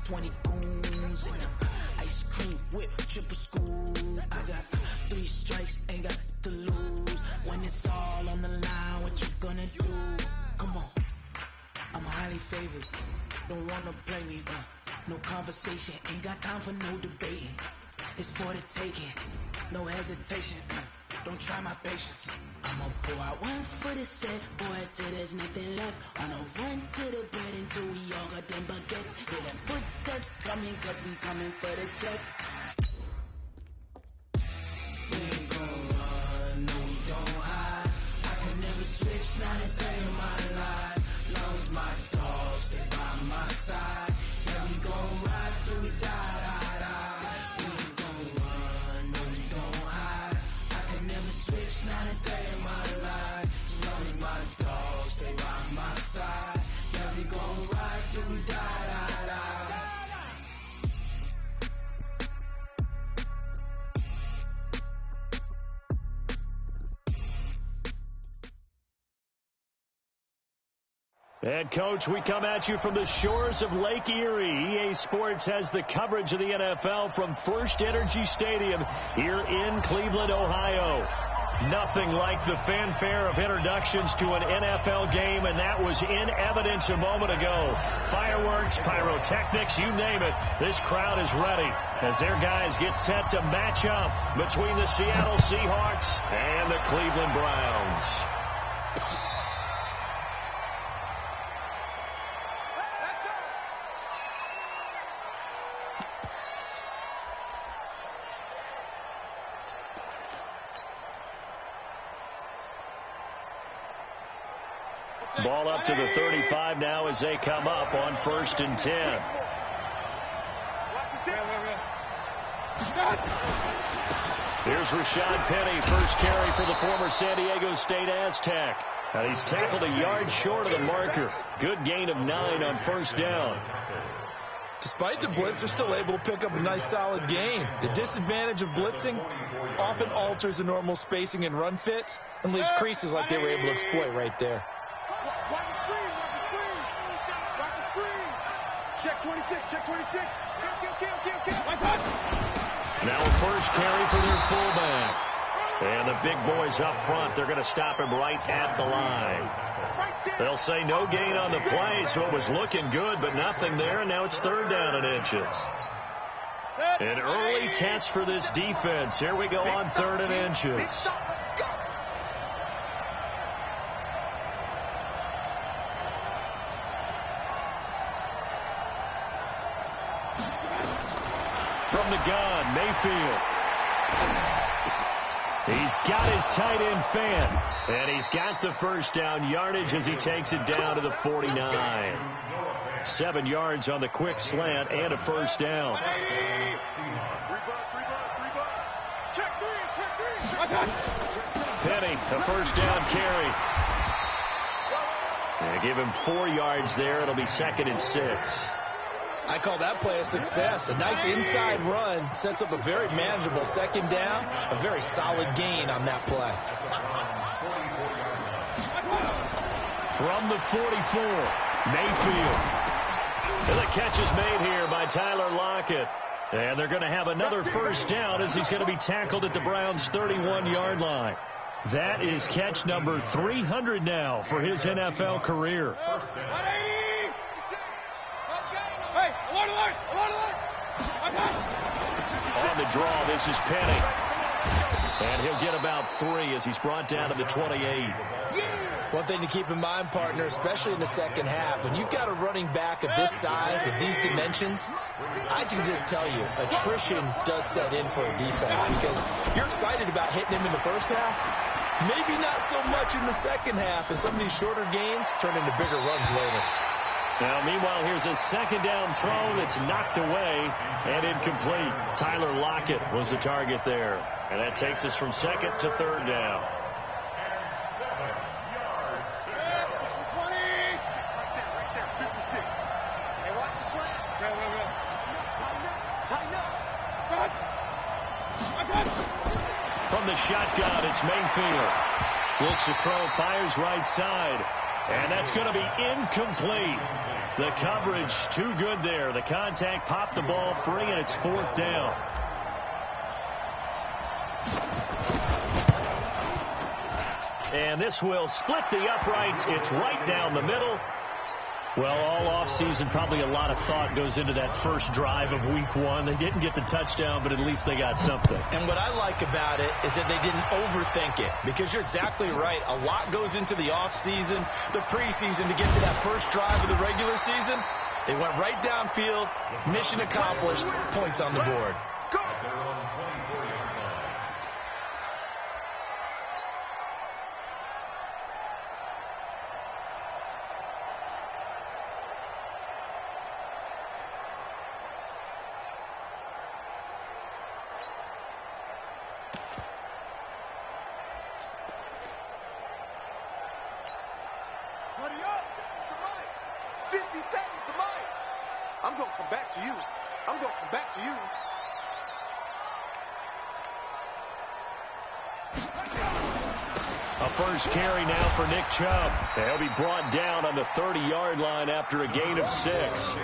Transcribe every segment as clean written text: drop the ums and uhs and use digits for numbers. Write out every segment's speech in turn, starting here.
20 goons and ice cream whip, triple school. I got 3 strikes, ain't got to lose. When it's all on the line, what you gonna do? Come on, I'm highly favored. Don't wanna play me, no conversation, ain't got time for no debating. It's for the taking, no hesitation. Don't try my patience. I'ma pour out 1 for the set, boy, till there's nothing left. On a run to the bread until we all got them baguettes. Hear them footsteps coming, cause we coming for the check. We ain't gon' run, no, we don't hide. I can never switch, not a day in my life. Long as my dogs stay by my side. Yeah, we gon' ride till we die, die, die. We ain't gon' run, no, we don't hide. I can never switch, not a day in my life. Long as my dogs stay by my side. Yeah, we gon' ride till we die, die, die. And, Coach, we come at you from the shores of Lake Erie. EA Sports has the coverage of the NFL from First Energy Stadium here in Cleveland, Ohio. Nothing like the fanfare of introductions to an NFL game, and that was in evidence a moment ago. Fireworks, pyrotechnics, you name it. This crowd is ready as their guys get set to match up between the Seattle Seahawks and the Cleveland Browns. Ball up to the 35 now as they come up on 1st and 10. Here's Rashad Penny, first carry for the former San Diego State Aztec. And he's tackled a yard short of the marker. Good gain of 9 on 1st down. Despite the blitz, they're still able to pick up a nice solid gain. The disadvantage of blitzing often alters the normal spacing and run fit and leaves creases like they were able to exploit right there. Watch the screen, watch the screen. Watch the screen. Check 26, check 26. Kill. Now a first carry for their fullback. And the big boys up front, they're going to stop him right at the line. They'll say no gain on the play, so it was looking good, but nothing there, and now it's 3rd down and inches. An early test for this defense. Here we go on 3rd and inches. From the gun, Mayfield. He's got his tight end fan, and he's got the first down yardage as he takes it down to the 49. 7 yards on the quick slant and a first down. Penny, a first down carry. And give him 4 yards there. It'll be 2nd and 6. I call that play a success. A nice inside run sets up a very manageable 2nd down. A very solid gain on that play. From the 44, Mayfield. And the catch is made here by Tyler Lockett. And they're going to have another first down as he's going to be tackled at the Browns' 31-yard line. That is catch number 300 now for his NFL career. On the draw, this is Penny. And he'll get about 3 as he's brought down to the 28. One thing to keep in mind, partner, especially in the second half, when you've got a running back of this size, of these dimensions, I can just tell you, attrition does set in for a defense because you're excited about hitting him in the first half, maybe not so much in the second half, and some of these shorter gains turn into bigger runs later. Now, meanwhile, here's a 2nd down throw that's knocked away and incomplete. Tyler Lockett was the target there. And that takes us from 2nd to 3rd down. From the shotgun, it's Mayfield. Looks to throw, fires right side. And that's going to be incomplete. The coverage too good there. The contact popped the ball free, and it's 4th down. And this will split the uprights. It's right down the middle. Well, all offseason, probably a lot of thought goes into that first drive of week 1. They didn't get the touchdown, but at least they got something. And what I like about it is that they didn't overthink it, because you're exactly right. A lot goes into the offseason, the preseason, to get to that first drive of the regular season. They went right downfield, mission accomplished, points on the board. Hurry up! To Mike! 50 seconds to Mike! I'm going to come back to you. I'm going to come back to you. A first carry now for Nick Chubb. He'll be brought down on the 30-yard line after a gain of 6.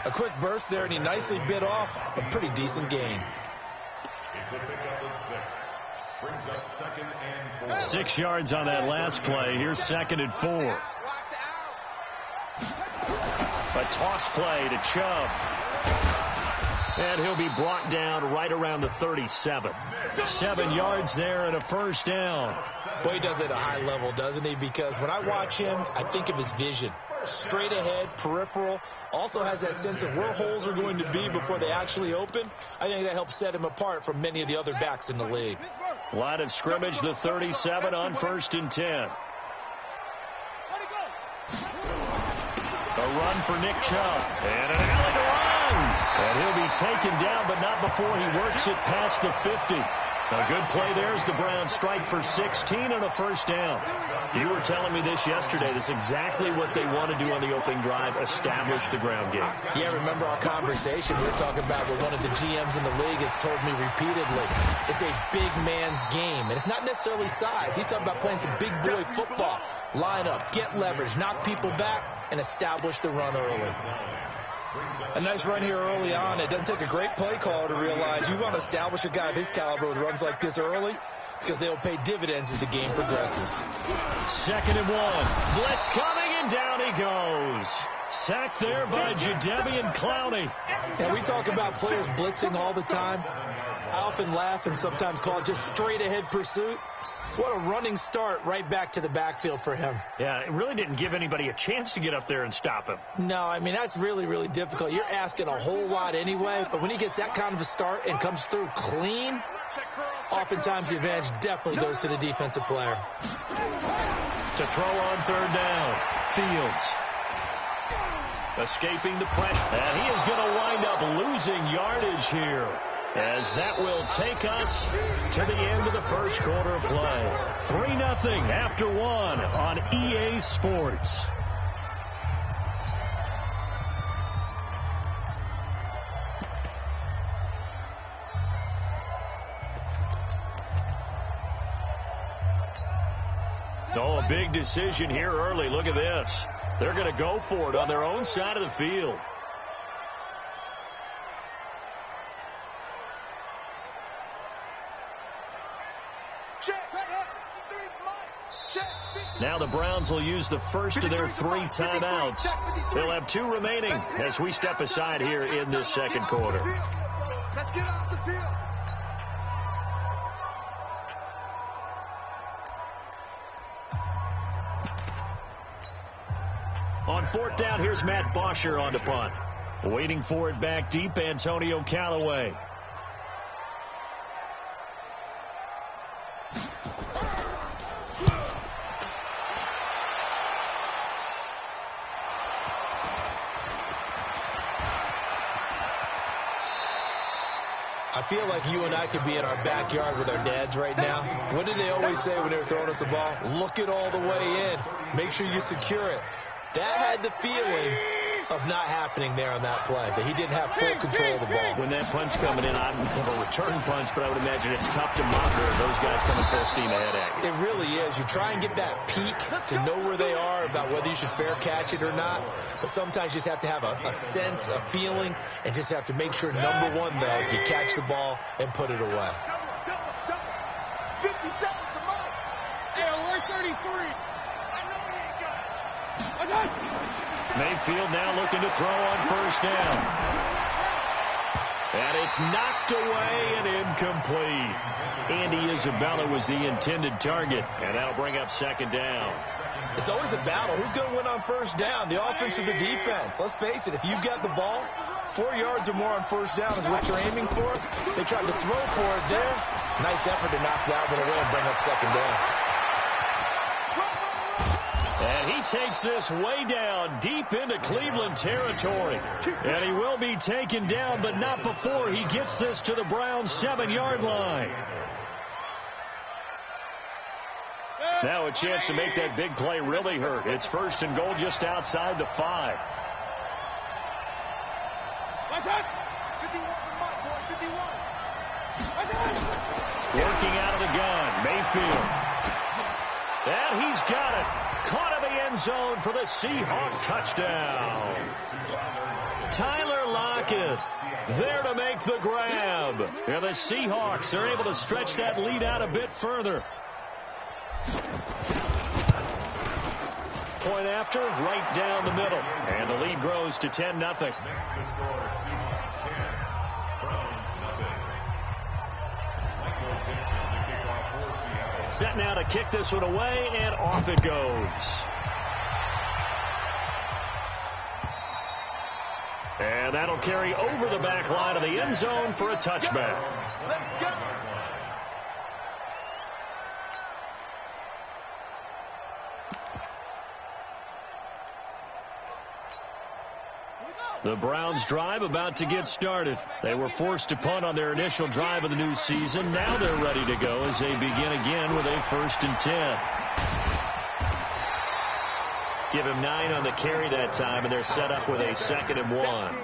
A quick burst there, and he nicely bit off a pretty decent gain. It's a pickup of 6. Brings up 2nd and 4. 6 yards on that last play. Here's 2nd and 4. A toss play to Chubb. And he'll be brought down right around the 37. 7 yards there and a first down. Boy, he does it at a high level, doesn't he? Because when I watch him, I think of his vision. Straight ahead, peripheral. Also has that sense of where holes are going to be before they actually open. I think that helps set him apart from many of the other backs in the league. Line of scrimmage, the 37 on 1st and 10. A run for Nick Chubb. And an alley to run. And he'll be taken down, but not before he works it past the 50. A good play there as the Browns strike for 16 and a first down. You were telling me this yesterday. This is exactly what they want to do on the opening drive, establish the ground game. Yeah, remember our conversation we were talking about with one of the GMs in the league has told me repeatedly, it's a big man's game. And it's not necessarily size. He's talking about playing some big boy football. Line up, get leverage, knock people back, and establish the run early. A nice run here early on. It doesn't take a great play caller to realize you want to establish a guy of his caliber with runs like this early, because they'll pay dividends as the game progresses. 2nd and 1. Blitz coming, and down he goes. Sacked there by Jadeveon Clowney. And we talk about players blitzing all the time. I often laugh and sometimes call it just straight ahead pursuit. What a running start right back to the backfield for him. Yeah, it really didn't give anybody a chance to get up there and stop him. No, I mean, that's really, really difficult. You're asking a whole lot anyway, but when he gets that kind of a start and comes through clean, oftentimes the advantage definitely goes to the defensive player. To throw on 3rd down, Fields. Escaping the pressure. And he is going to wind up losing yardage here, as that will take us to the end of the first quarter of play. 3-0 after 1 on EA Sports. Oh, a big decision here early. Look at this. They're going to go for it on their own side of the field. Now the Browns will use the first of their 3 timeouts. They'll have 2 remaining as we step aside here in this second quarter. Let's get off the field. On 4th down, here's Matt Bosher on the punt. Waiting for it back deep, Antonio Callaway. I feel like you and I could be in our backyard with our dads right now. What did they always say when they were throwing us the ball? Look it all the way in. Make sure you secure it. That had the feeling of not happening there on that play, that he didn't have full control of the ball. When that punch coming in, I don't have a return punch, but I would imagine it's tough to monitor those guys coming full steam ahead at you. It really is. You try and get that peek to know where they are, about whether you should fair catch it or not. But sometimes you just have to have a sense, a feeling, and just have to make sure, number one, though, you catch the ball and put it away. 50 seconds to mark. Hey, alert 33. I got it. Mayfield now looking to throw on first down. And it's knocked away and incomplete. Andy Isabella was the intended target, and that'll bring up second down. It's always a battle. Who's going to win on first down, the offense or the defense? Let's face it, if you've got the ball, 4 yards or more on first down is what you're aiming for. They tried to throw for it there. Nice effort to knock that one away and bring up second down. And he takes this way down, deep into Cleveland territory. And he will be taken down, but not before he gets this to the Browns' 7-yard line. Now a chance to make that big play really hurt. It's first and goal just outside the 5. 51. Working out of the gun, Mayfield. And he's got it. Caught in the end zone for the Seahawk touchdown. Tyler Lockett there to make the grab. And the Seahawks are able to stretch that lead out a bit further. Point after, right down the middle. And the lead grows to 10-0. Set now to kick this one away, and off it goes. And that'll carry over the back line of the end zone for a touchback. Let's go. The Browns drive about to get started. They were forced to punt on their initial drive of the new season. Now they're ready to go as they begin again with a 1st and 10. Give him 9 on the carry that time, and they're set up with a 2nd and 1.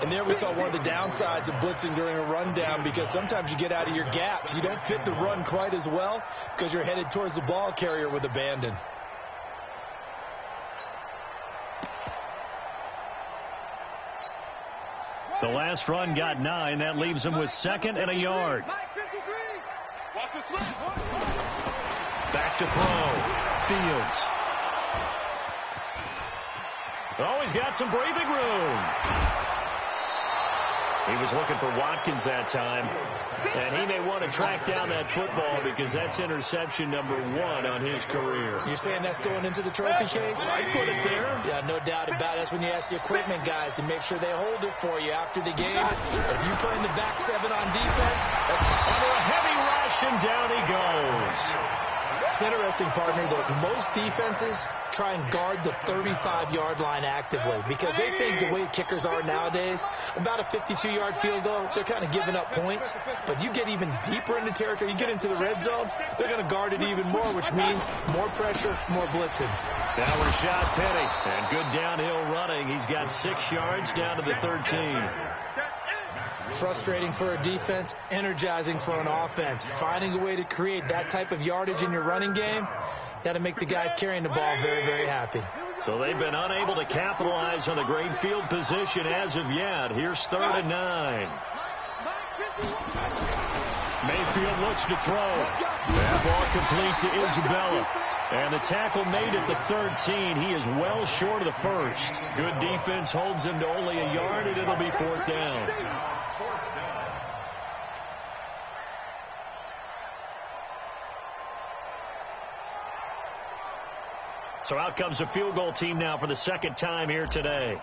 And there we saw one of the downsides of blitzing during a rundown, because sometimes you get out of your gaps. You don't fit the run quite as well because you're headed towards the ball carrier with abandon. The last run got 9. That leaves him with 2nd and a yard. Watch the slip. Back to throw. Fields. Oh, he's got some breathing room. He was looking for Watkins that time. And he may want to track down that football because that's interception number 1 on his career. You're saying that's going into the trophy case? I put it there. Yeah, no doubt about it. That's when you ask the equipment guys to make sure they hold it for you after the game. If you play in the back 7 on defense, that's under a heavy rush, and down he goes. It's interesting, partner, that most defenses try and guard the 35-yard line actively because they think the way kickers are nowadays, about a 52-yard field goal, they're kind of giving up points. But you get even deeper into territory, you get into the red zone, they're going to guard it even more, which means more pressure, more blitzing. Now Rashad Penny, and good downhill running. He's got 6 yards down to the 13. Frustrating for a defense, energizing for an offense. Finding a way to create that type of yardage in your running game, that'll make the guys carrying the ball very, very happy. So they've been unable to capitalize on the great field position as of yet. Here's 3rd and 9. Mayfield looks to throw. That ball complete to Isabella. And the tackle made at the 13. He is well short of the 1st. Good defense holds him to only a yard, and it'll be 4th down. So out comes the field goal team now for the 2nd time here today.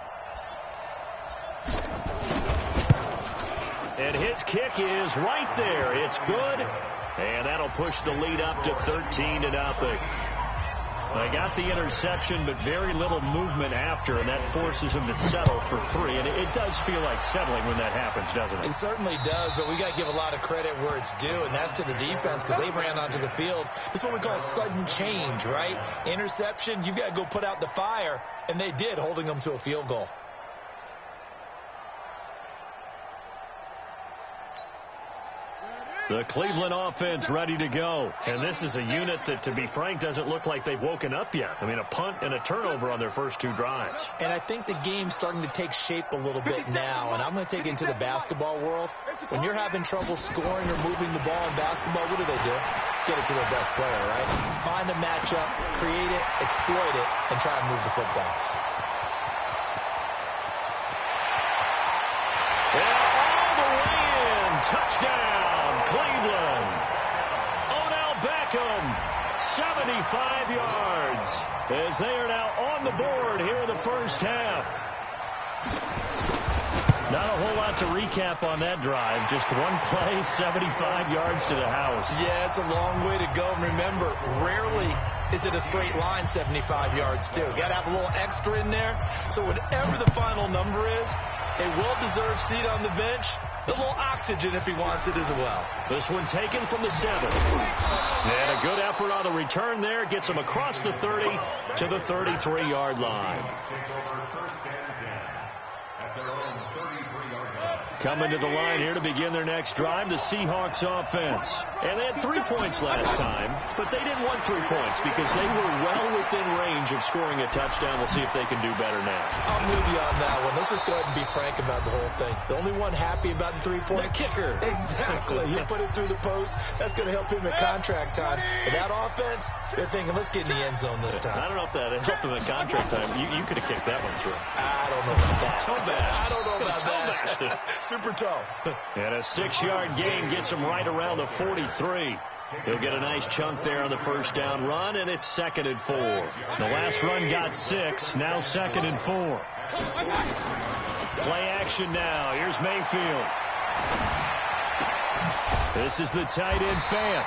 And his kick is right there. It's good. And that'll push the lead up to 13-0. They got the interception, but very little movement after, and that forces him to settle for 3. And it does feel like settling when that happens, doesn't it? It certainly does, but we got to give a lot of credit where it's due, and that's to the defense because they ran onto the field. It's what we call sudden change, right? Interception, you've got to go put out the fire. And they did, holding them to a field goal. The Cleveland offense ready to go. And this is a unit that, to be frank, doesn't look like they've woken up yet. I mean, a punt and a turnover on their first 2 drives. And I think the game's starting to take shape a little bit now. And I'm going to take it into the basketball world. When you're having trouble scoring or moving the ball in basketball, what do? Get it to their best player, right? Find a matchup, create it, exploit it, and try and move the football. Touchdown, Cleveland. Odell Beckham, 75 yards, as they are now on the board here in the first half. Not a whole lot to recap on that drive. Just one play, 75 yards to the house. Yeah, it's a long way to go. Remember, rarely is it a straight line 75 yards, too. Got to have a little extra in there. So whatever the final number is, a well-deserved seat on the bench, a little oxygen if he wants it as well. This one taken from the 7. And a good effort on the return there. Gets him across the 30 to the 33-yard line. Coming to the line here to begin their next drive, the Seahawks offense. And they had 3 points last time, but they didn't want 3 points because they were well within range of scoring a touchdown. We'll see if they can do better now. I'm with you on that one. Let's just go ahead and be frank about the whole thing. The only one happy about the 3-point? The kicker. Exactly. You put it through the post. That's going to help him at contract time. But that offense, they're thinking, let's get in the end zone this time. I don't know if that helped him at contract time. You could have kicked that one through. I don't know about that. I don't know about that. Super toe. And a 6-yard gain gets him right around the 43. He'll get a nice chunk there on the first down run, and it's 2nd and 4. The last run got 6, now 2nd and 4. Play action now. Here's Mayfield. This is the tight end Fant.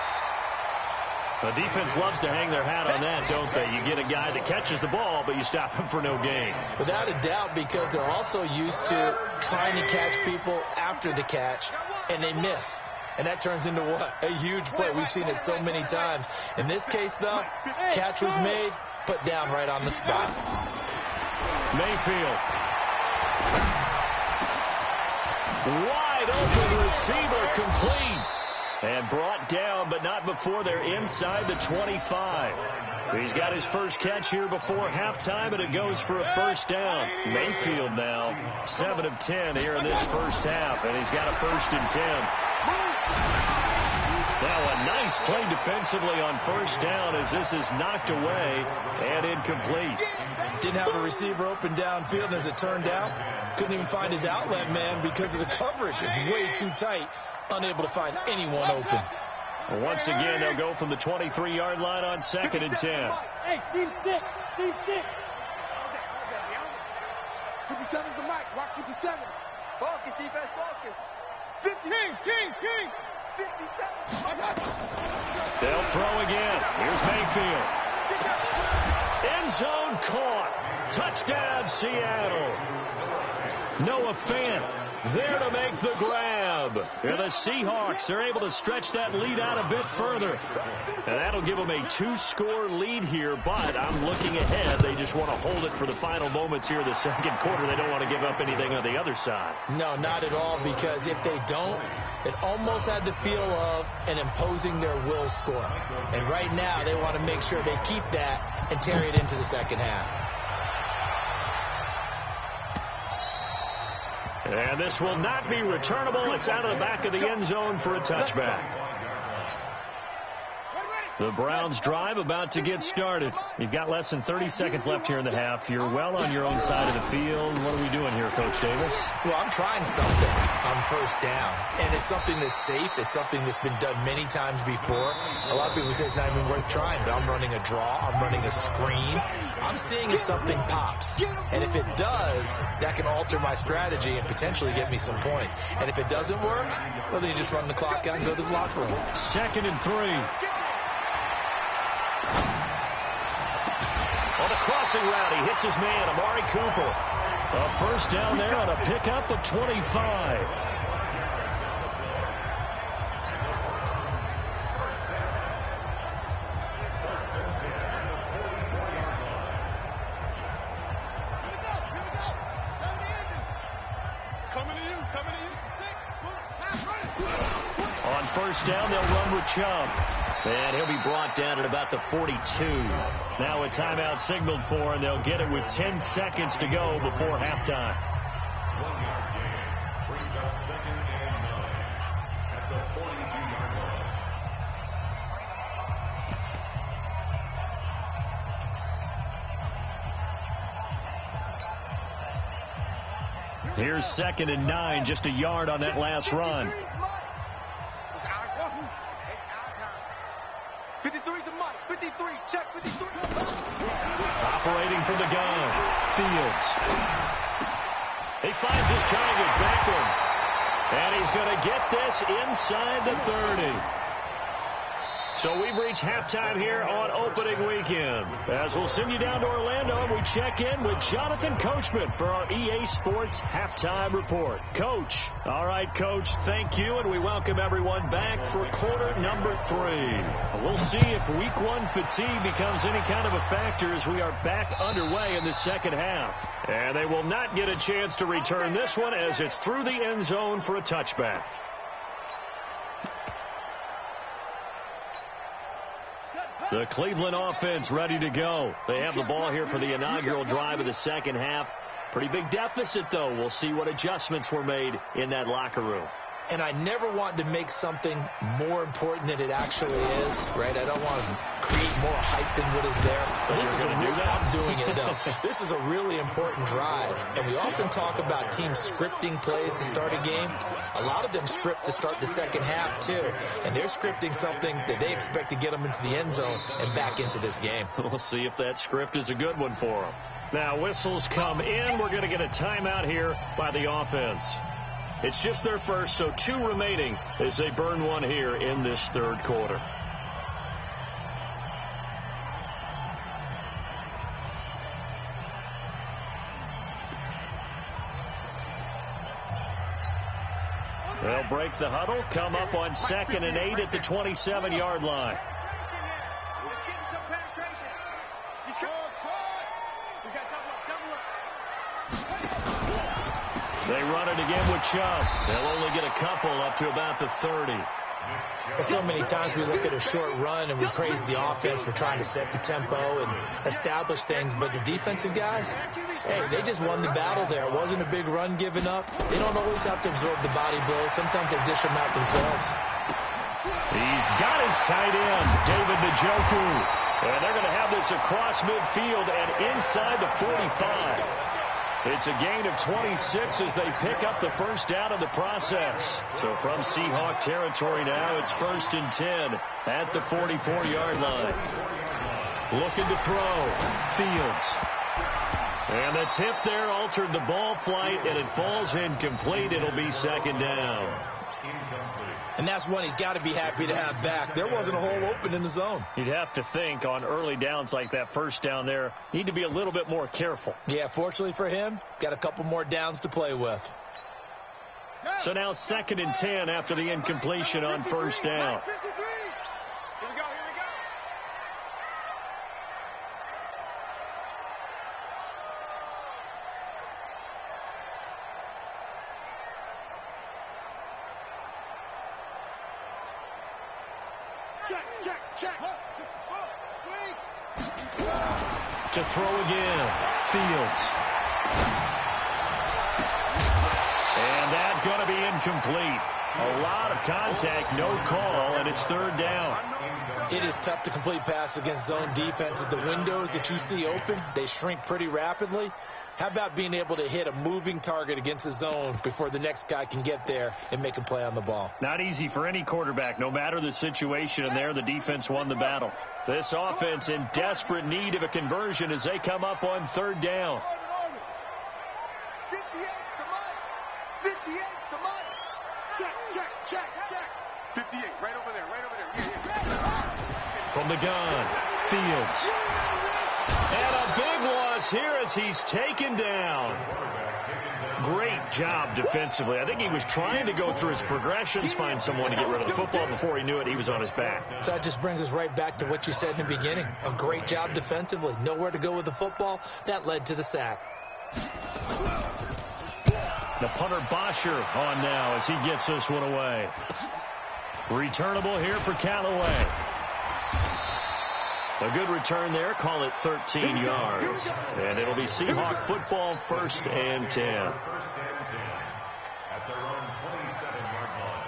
The defense loves to hang their hat on that, don't they? You get a guy that catches the ball, but you stop him for no gain. Without a doubt, because they're also used to trying to catch people after the catch, and they miss. And that turns into what? A huge play. We've seen it so many times. In this case, though, catch was made, put down right on the spot. Mayfield. Wide open receiver, complete. And brought down, but not before they're inside the 25. He's got his first catch here before halftime, and it goes for a first down. Mayfield now 7 of 10 here in this first half, and he's got a 1st and 10. Now a nice play defensively on first down as this is knocked away and incomplete. Didn't have a receiver open downfield, and as it turned out, couldn't even find his outlet man because of the coverage. It was way too tight. Unable to find anyone open. Once again, they'll go from the 23-yard line on 2nd and 10. Hey, Steve 6. Steve 6. 57's the mic. Rock 57. Focus, defense, focus. 50. King. 57. They'll throw again. Here's Mayfield. End zone caught. Touchdown, Seattle. Noah Fant there to make the grab. And the Seahawks are able to stretch that lead out a bit further. And that'll give them a 2-score lead here, but I'm looking ahead. They just want to hold it for the final moments here of the second quarter. They don't want to give up anything on the other side. No, not at all, because if they don't, it almost had the feel of an imposing their will score. And right now, they want to make sure they keep that and carry it into the second half. And this will not be returnable. It's out of the back of the end zone for a touchback. The Browns drive about to get started. You've got less than 30 seconds left here in the half. You're well on your own side of the field. What are we doing here, Coach Davis? Well, I'm trying something on first down. And it's something that's safe. It's something that's been done many times before. A lot of people say it's not even worth trying, but I'm running a draw. I'm running a screen. I'm seeing if something pops. And if it does, that can alter my strategy and potentially get me some points. And if it doesn't work, well, then you just run the clock out and go to the locker room. 2nd and 3. On the crossing route, he hits his man, Amari Cooper. A first down there on a pickup of 25. On first down, they'll run with Chubb. And he'll be brought down at about the 42. Now a timeout signaled for, and they'll get it with 10 seconds to go before halftime. 1 yard gain brings up 2nd and 9 at the 42-yard line. Here's 2nd and 9, just a yard on that last run. It's our time. It's our time. 53's the money. 53. Check 53. Operating from the gun. Fields. He finds his target, Beckham. And he's going to get this inside the 30. So we've reached halftime here on opening weekend. As we'll send you down to Orlando, we check in with Jonathan Coachman for our EA Sports Halftime Report. Coach. All right, Coach, thank you, and we welcome everyone back for quarter number 3. We'll see if week 1 fatigue becomes any kind of a factor as we are back underway in the second half. And they will not get a chance to return this one as it's through the end zone for a touchback. The Cleveland offense ready to go. They have the ball here for the inaugural drive of the second half. Pretty big deficit, though. We'll see what adjustments were made in that locker room. And I never want to make something more important than it actually is, right? I don't want to create more hype than what is there. But this is I'm doing it, though. This is a really important drive. And we often talk about teams scripting plays to start a game. A lot of them script to start the second half, too. And they're scripting something that they expect to get them into the end zone and back into this game. We'll see if that script is a good one for them. Now, whistles come in. We're going to get a timeout here by the offense. It's just their first, so 2 remaining as they burn one here in this third quarter. They'll break the huddle, come up on 2nd and 8 at the 27-yard line. They run it again with Chubb. They'll only get a couple up to about the 30. So many times we look at a short run and we praise the offense for trying to set the tempo and establish things, but the defensive guys, hey, they just won the battle there. It wasn't a big run given up. They don't always have to absorb the body blows. Sometimes they dish them out themselves. He's got his tight end, David Njoku. And they're going to have this across midfield and inside the 45. It's a gain of 26 as they pick up the first down in the process. So from Seahawk territory now, it's 1st and 10 at the 44-yard line. Looking to throw. Fields. And the tip there altered the ball flight, and it falls incomplete. It'll be 2nd down. And that's one he's got to be happy to have back. There wasn't a hole open in the zone. You'd have to think on early downs like that first down there, need to be a little bit more careful. Yeah, fortunately for him, got a couple more downs to play with. So now 2nd and 10 after the incompletion on first down. Here we go, here we go. Check. To throw again. Fields. And that's going to be incomplete. A lot of contact, no call, and it's 3rd down. It is tough to complete pass against zone defenses. The windows that you see open, they shrink pretty rapidly. How about being able to hit a moving target against a zone before the next guy can get there and make a play on the ball? Not easy for any quarterback, no matter the situation, and there the defense won the battle. This offense in desperate need of a conversion as they come up on 3rd down. 58's the money. Check. 58, right over there. Yeah. From the gun, Fields. And a big loss here as he's taken down. Great job defensively. I think he was trying to go through his progressions, find someone to get rid of the football. Before he knew it, he was on his back. So that just brings us right back to what you said in the beginning. A great job defensively. Nowhere to go with the football. That led to the sack. The punter Bosher on now as he gets this one away. Returnable here for Callaway. A good return there. Call it 13 yards. And it'll be Seahawk football, 1st and 10. 1st and 10 at their own 27-yard line.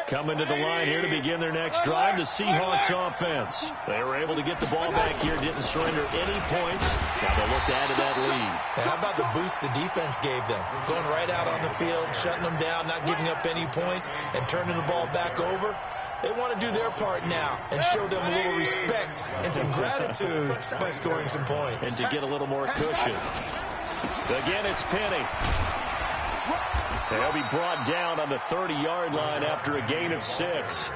Coming to the line here to begin their next drive, the Seahawks offense. They were able to get the ball back here, didn't surrender any points. Now they'll look to add to that lead. And how about the boost the defense gave them? Going right out on the field, shutting them down, not giving up any points, and turning the ball back over. They want to do their part now and show them a little respect and some gratitude by scoring some points. And to get a little more cushion. Again, it's Penny. They'll be brought down on the 30-yard line after a gain of 6.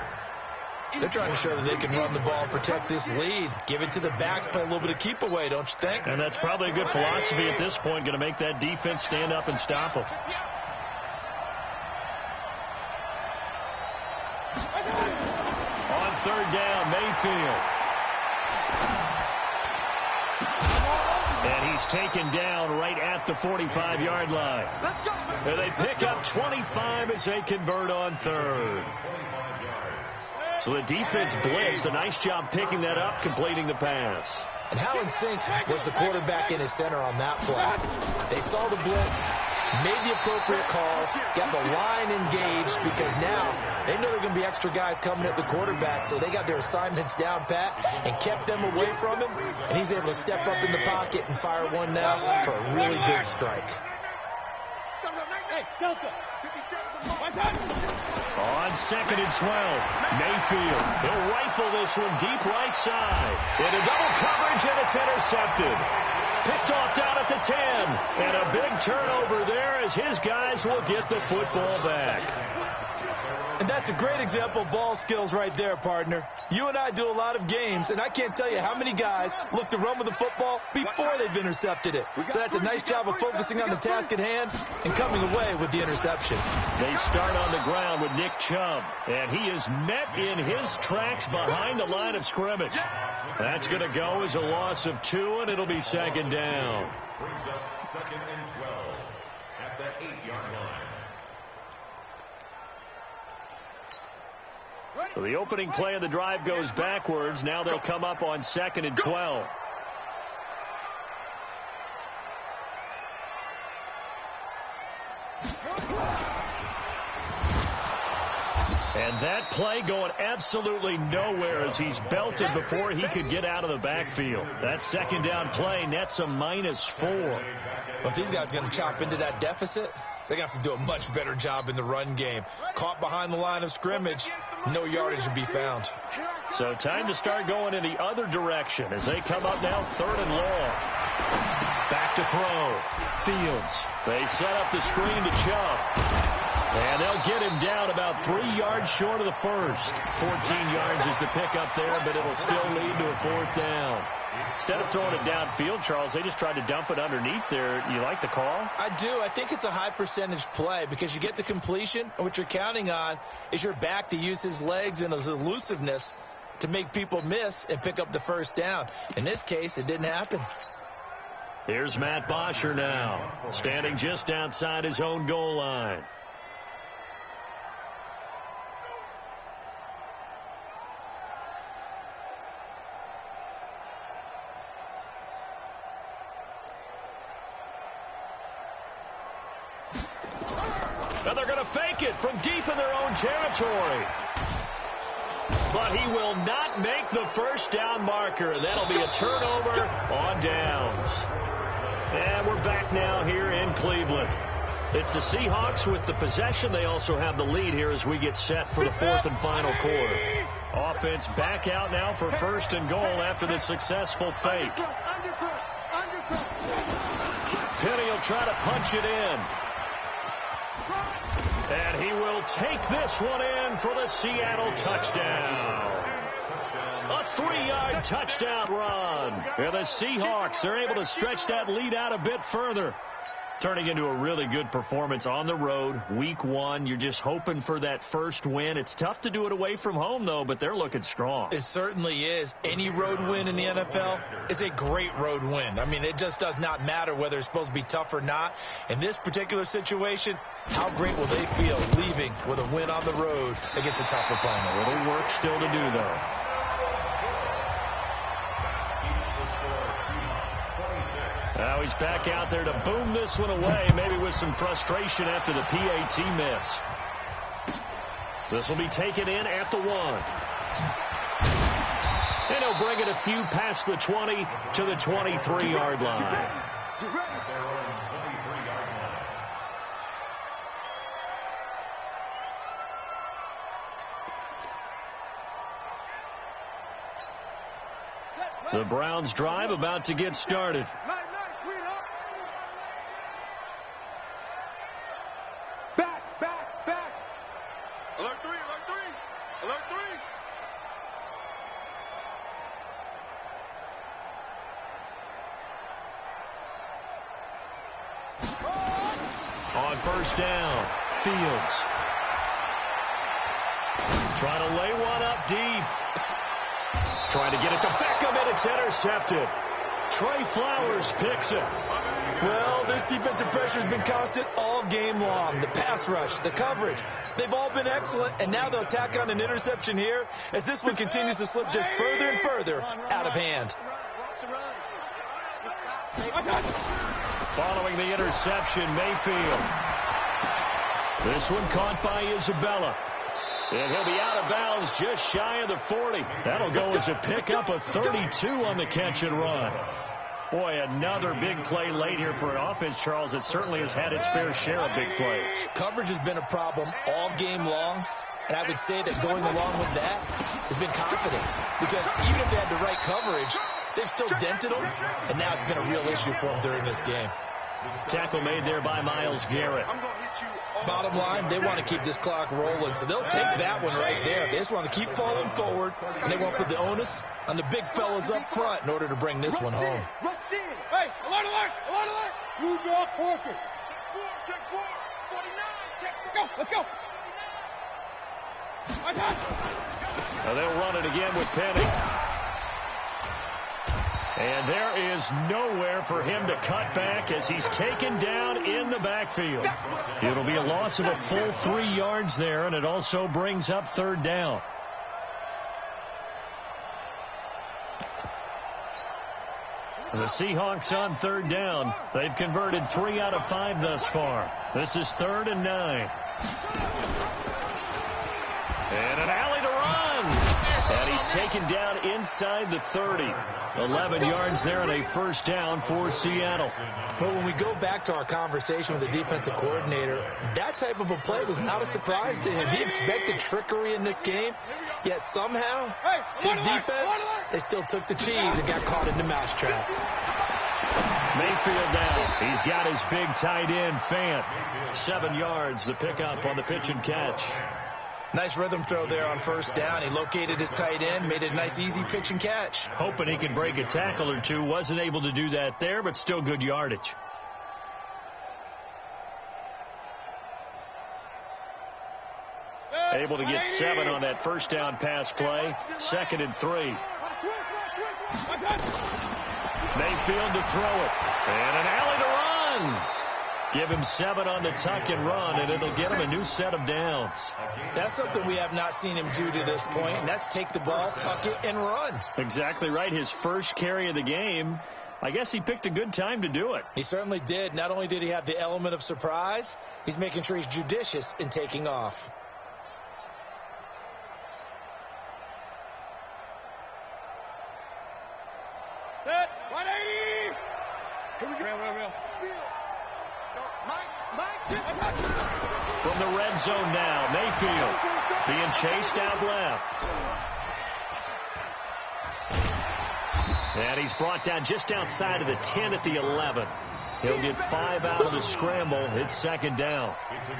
They're trying to show that they can run the ball, protect this lead, give it to the backs, play a little bit of keep away, don't you think? And that's probably a good philosophy at this point, going to make that defense stand up and stop them. On 3rd down, Mayfield. And he's taken down right at the 45-yard line. And they pick up 25 as they convert on 3rd. So the defense blitzed. A nice job picking that up, completing the pass. And how in sync was the quarterback in his center on that play? They saw the blitz, made the appropriate calls, got the line engaged because now they know there are going to be extra guys coming at the quarterback, so they got their assignments down pat and kept them away from him, and he's able to step up in the pocket and fire one now for a really good strike. On 2nd and 12, Mayfield. He'll rifle this one deep right side. Into double coverage, and it's intercepted. Picked off down at the 10. And a big turnover there as his guys will get the football back. And that's a great example of ball skills right there, partner. You and I do a lot of games, and I can't tell you how many guys look to run with the football before they've intercepted it. So that's a nice job of focusing on the task at hand and coming away with the interception. They start on the ground with Nick Chubb, and he is met in his tracks behind the line of scrimmage. That's going to go as a loss of 2, and it'll be 2nd down. Brings up 2nd and 12 at the 8-yard line. So the opening play of the drive goes backwards. Now they'll come up on 2nd and 12. And that play going absolutely nowhere as he's belted before he could get out of the backfield. That 2nd down play nets a -4. Well, if these guys are going to chop into that deficit, they're going to have to do a much better job in the run game. Caught behind the line of scrimmage, no yardage to be found. So time to start going in the other direction as they come up now 3rd and long. Back to throw. Fields. They set up the screen to Chubb. And they'll get him down about 3 yards short of the first. 14 yards is the pickup there, but it'll still lead to a 4th down. Instead of throwing it downfield, Charles, they just tried to dump it underneath there. You like the call? I do. I think it's a high percentage play because you get the completion, and what you're counting on is your back to use his legs and his elusiveness to make people miss and pick up the 1st down. In this case, it didn't happen. Here's Matt Bosher now, standing just outside his own goal line. Now they're going to fake it from deep in their own territory. But he will not make the 1st down marker. That'll be a turnover on downs. And we're back now here in Cleveland. It's the Seahawks with the possession. They also have the lead here as we get set for the 4th and final quarter. Offense back out now for 1st and goal after the successful fake. Penny will try to punch it in. And he will take this one in for the Seattle touchdown. A 3-yard touchdown run. And the Seahawks are able to stretch that lead out a bit further. Turning into a really good performance on the road, week one. You're just hoping for that first win. It's tough to do it away from home, though, but they're looking strong. It certainly is. Any road win in the NFL is a great road win. I mean, it just does not matter whether it's supposed to be tough or not. In this particular situation, how great will they feel leaving with a win on the road against a tough opponent? A little work still to do, though. Now he's back out there to boom this one away, maybe with some frustration after the PAT miss. This will be taken in at the 1. And he'll bring it a few past the 20 to the 23-yard line. The Browns drive about to get started. Back. Alert 3. On first down, Fields. Trying to lay one up deep. Trying to get it to Beckham, and it's intercepted. Trey Flowers picks it. Well, this defensive pressure has been constant all game long. The pass rush, the coverage, they've all been excellent, and now they'll tack on an interception here as this one continues to slip just further and further out of hand. Following the interception, Mayfield. This one caught by Isabella. And he'll be out of bounds just shy of the 40. That'll go as a pickup of 32 on the catch and run. Boy, another big play late here for an offense, Charles, that certainly has had its fair share of big plays. Coverage has been a problem all game long, and I would say that going along with that has been confidence. Because even if they had the right coverage, they've still dented them, and now it's been a real issue for them during this game. Tackle made there by Myles Garrett. Bottom line, they want to keep this clock rolling, so they'll take that one right there. They just want to keep falling forward, and they won't put the onus on the big fellas up front in order to bring this one home. Hey, alert! Blue draw, Corker. Check 4, 49, let's go. Now they'll run it again with Penny. And there is nowhere for him to cut back as he's taken down in the backfield. It'll be a loss of a full 3 yards there, and it also brings up third down. The Seahawks on third down. They've converted 3 out of 5 thus far. This is 3rd and 9. And an alley to run. And he's taken down inside the 30. 11 yards there and a first down for Seattle. But when we go back to our conversation with the defensive coordinator, that type of a play was not a surprise to him. He expected trickery in this game, yet somehow his defense, they still took the cheese and got caught in the mousetrap. Mayfield now. He's got his big tight end, Fant. 7 yards, the pickup on the pitch and catch. Nice rhythm throw there on first down. He located his tight end, made it a nice easy pitch and catch. Hoping he could break a tackle or two. Wasn't able to do that there, but still good yardage. Able to get 7 on that first down pass play. 2nd and 3. Mayfield to throw it. And an alley to run. Give him 7 on the tuck and run, and it'll get him a new set of downs. That's something we have not seen him do to this point, and that's take the ball, tuck it, and run. Exactly right. His first carry of the game. I guess he picked a good time to do it. He certainly did. Not only did he have the element of surprise, he's making sure he's judicious in taking off. Set, 180. Here we go. Real. From the red zone now, Mayfield being chased out left. And he's brought down just outside of the 10 at the 11. He'll get 5 out of the scramble. It's 2nd down.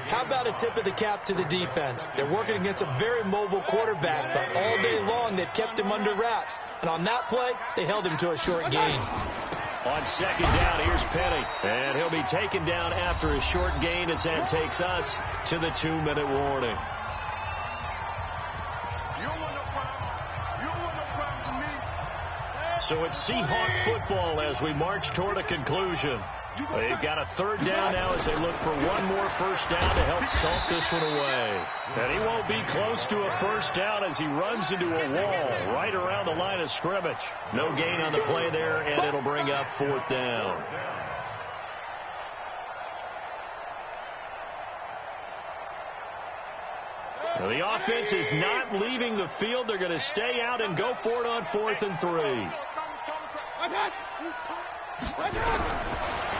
How about a tip of the cap to the defense? They're working against a very mobile quarterback, but all day long they've kept him under wraps. And on that play, they held him to a short gain. On second down, here's Penny. And he'll be taken down after a short gain as that takes us to the 2-minute warning. You don't want no problem. You don't want no problem to me. So it's Seahawk football as we march toward a conclusion. They've got a third down now as they look for one more first down to help salt this one away. And he won't be close to a first down as he runs into a wall right around the line of scrimmage. No gain on the play there, and it'll bring up fourth down. Now the offense is not leaving the field. They're going to stay out and go for it on 4th and 3.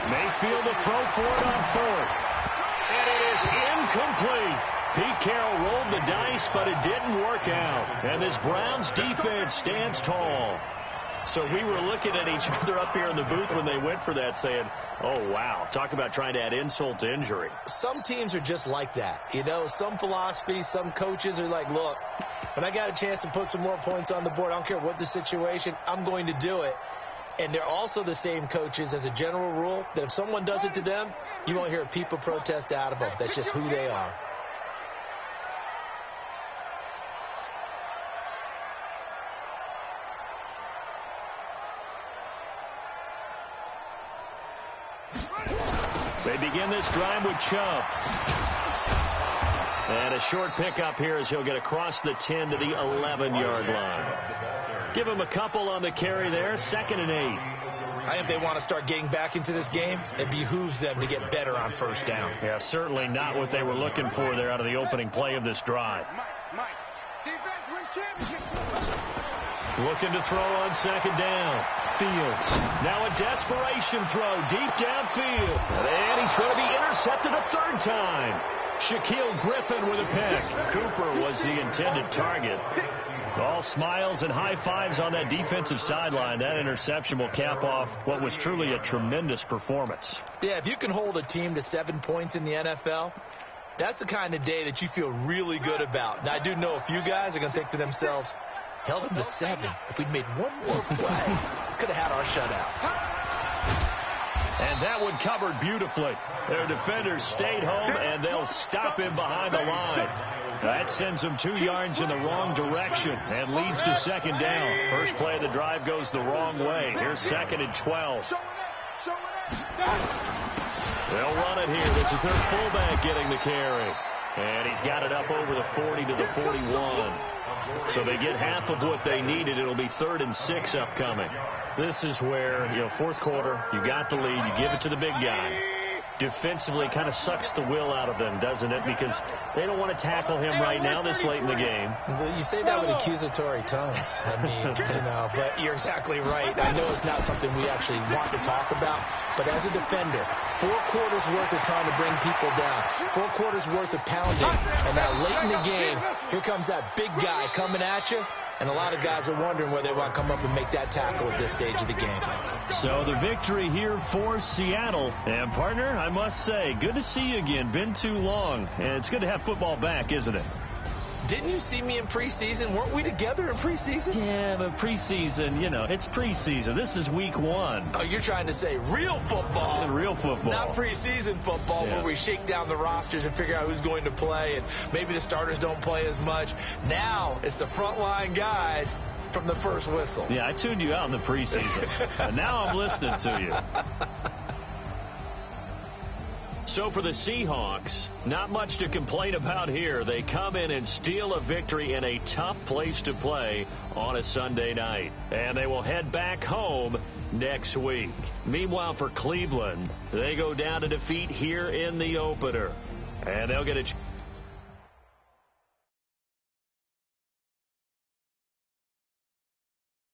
Mayfield to throw for it on 4th. And it is incomplete. Pete Carroll rolled the dice, but it didn't work out. And this Browns defense stands tall. So we were looking at each other up here in the booth when they went for that saying, oh, wow, talk about trying to add insult to injury. Some teams are just like that. You know, some philosophies, some coaches are like, look, when I got a chance to put some more points on the board, I don't care what the situation, I'm going to do it. And they're also the same coaches as a general rule that if someone does it to them, you won't hear a people protest out of them. That's just who they are. They begin this drive with Chubb. And a short pickup here as he'll get across the 10 to the 11-yard line. Give him a couple on the carry there. 2nd and 8. I think they want to start getting back into this game. It behooves them to get better on first down. Yeah, certainly not what they were looking for there out of the opening play of this drive. Mike. Defense wins championship. Looking to throw on 2nd down. Fields. Now a desperation throw deep downfield. And he's going to be intercepted a 3rd time. Shaquille Griffin with a pick. Cooper was the intended target. All smiles and high fives on that defensive sideline. That interception will cap off what was truly a tremendous performance. Yeah, if you can hold a team to 7 points in the NFL, that's the kind of day that you feel really good about. Now, I do know a few guys are going to think to themselves, held them to 7. If we'd made one more play, could have had our shutout. And that one covered beautifully. Their defenders stayed home, and they'll stop him behind the line. That sends him 2 yards in the wrong direction and leads to 2nd down. First play of the drive goes the wrong way. Here's 2nd and 12. They'll run it here. This is their fullback getting the carry. And he's got it up over the 40 to the 41. So they get half of what they needed. It'll be 3rd and 6 upcoming. This is where, fourth quarter, you got the lead, you give it to the big guy. Defensively kind of sucks the will out of them, doesn't it? Because they don't want to tackle him right now this late in the game. You say that with accusatory tones. I mean, but you're exactly right. I know it's not something we actually want to talk about, but as a defender, 4 quarters worth of trying to bring people down, 4 quarters worth of pounding, and now late in the game, here comes that big guy coming at you, and a lot of guys are wondering whether they want to come up and make that tackle at this stage of the game. So the victory here for Seattle. And, partner, I must say, good to see you again. Been too long. And it's good to have football back, isn't it? Didn't you see me in preseason? Weren't we together in preseason? Yeah, but preseason, it's preseason. This is week 1. Oh, you're trying to say real football. Real football. Not preseason football where we shake down the rosters and figure out who's going to play, and maybe the starters don't play as much. Now it's the frontline guys from the first whistle. Yeah, I tuned you out in the preseason. But now I'm listening to you. So for the Seahawks, not much to complain about here. They come in and steal a victory in a tough place to play on a Sunday night. And they will head back home next week. Meanwhile, for Cleveland, they go down to defeat here in the opener. And they'll get a